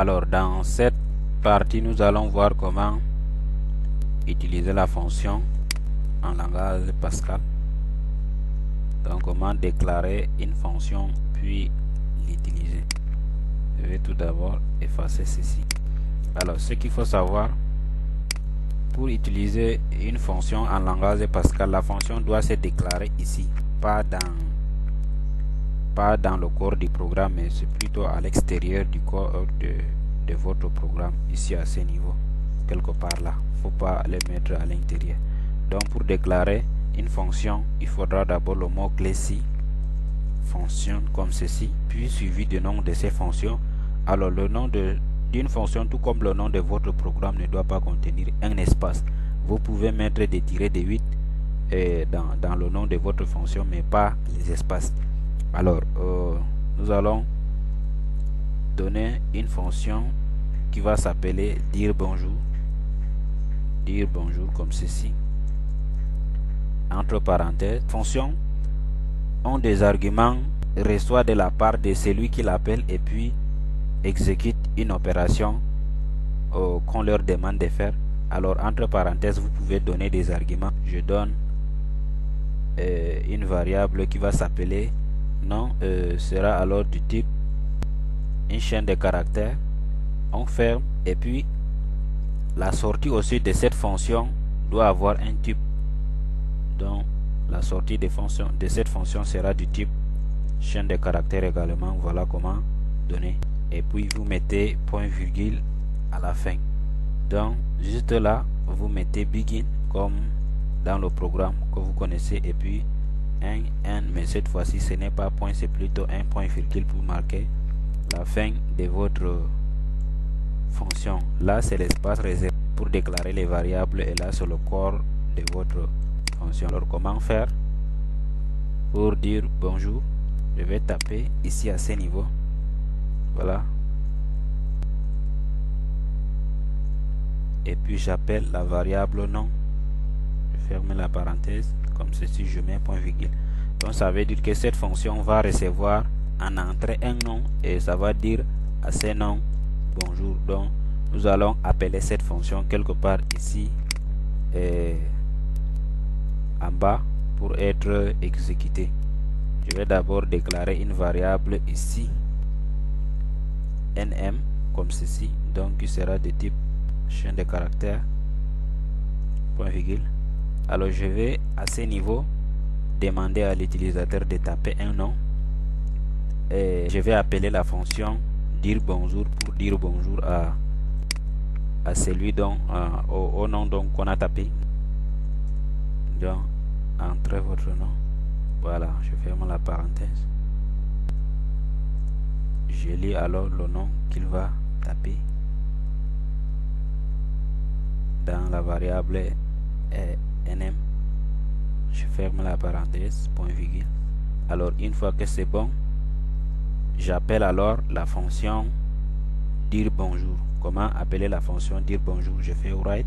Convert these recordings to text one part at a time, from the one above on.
Alors dans cette partie, nous allons voir comment utiliser la fonction en langage Pascal. Donc comment déclarer une fonction puis l'utiliser. Je vais tout d'abord effacer ceci. Alors ce qu'il faut savoir, pour utiliser une fonction en langage Pascal, la fonction doit se déclarer ici, pas dans le corps du programme, mais c'est plutôt à l'extérieur du corps de votre programme, ici à ce niveau, quelque part là. Faut pas le mettre à l'intérieur. Donc pour déclarer une fonction, il faudra d'abord le mot clé ci, fonction comme ceci, puis suivi du nom de ces fonctions. Alors le nom d'une fonction, tout comme le nom de votre programme, ne doit pas contenir un espace. Vous pouvez mettre des tirets de 8 dans le nom de votre fonction, mais pas les espaces. Alors nous allons donner une fonction qui va s'appeler dire bonjour comme ceci, entre parenthèses. Fonctions ont des arguments, reçoit de la part de celui qui l'appelle et puis exécute une opération qu'on leur demande de faire. Alors entre parenthèses, vous pouvez donner des arguments. Je donne une variable qui va s'appeler nom, sera alors du type une chaîne de caractères. On ferme et puis la sortie aussi de cette fonction doit avoir un type. Donc la sortie de cette fonction sera du type chaîne de caractères également. Voilà comment donner. Et puis vous mettez point virgule à la fin. Donc juste là vous mettez begin comme dans le programme que vous connaissez, et puis un n, mais cette fois-ci ce n'est pas point, c'est plutôt un point virgule pour marquer la fin de votre fonction. Là c'est l'espace réservé pour déclarer les variables, et là c'est le corps de votre fonction. Alors comment faire pour dire bonjour? Je vais taper ici à ce niveau. Voilà. Et puis j'appelle la variable nom. Je ferme la parenthèse comme ceci, je mets point virgule. Donc ça veut dire que cette fonction va recevoir en entrée un nom et ça va dire à ce nom bonjour. Donc nous allons appeler cette fonction quelque part ici en bas pour être exécutée. Je vais d'abord déclarer une variable ici nm comme ceci, donc qui sera de type chaîne de caractères point virgule. Alors je vais à ce niveau demander à l'utilisateur de taper un nom et je vais appeler la fonction dire bonjour pour dire bonjour à celui dont au nom qu'on a tapé. Donc entrez votre nom. Voilà, je ferme la parenthèse. Je lis alors le nom qu'il va taper dans la variable nm. Je ferme la parenthèse, point virgule. Alors une fois que c'est bon, j'appelle alors la fonction dire bonjour. Comment appeler la fonction dire bonjour? Je fais write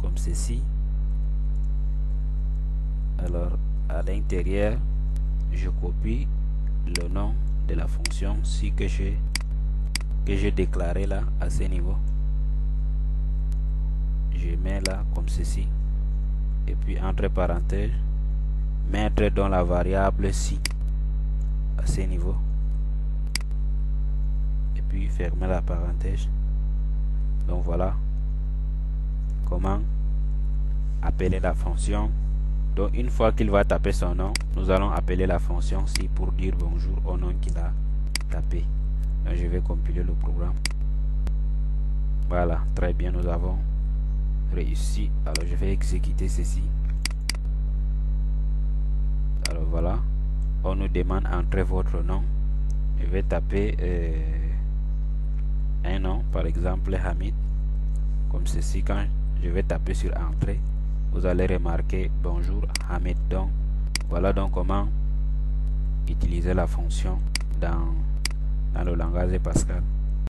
comme ceci. Alors à l'intérieur, je copie le nom de la fonction si que j'ai déclaré là à ce niveau. Je mets là comme ceci, et puis entre parenthèses mettre dans la variable si à ce niveau, et puis fermer la parenthèse. Donc voilà comment appeler la fonction. Donc une fois qu'il va taper son nom, nous allons appeler la fonction si pour dire bonjour au nom qu'il a tapé. Donc je vais compiler le programme. Voilà, très bien, nous avons réussi. Alors je vais exécuter ceci. Alors voilà, on nous demande entrer votre nom. Je vais taper un nom, par exemple Hamid, comme ceci. Quand je vais taper sur entrée, vous allez remarquer bonjour Hamid. Donc voilà donc comment utiliser la fonction dans le langage Pascal.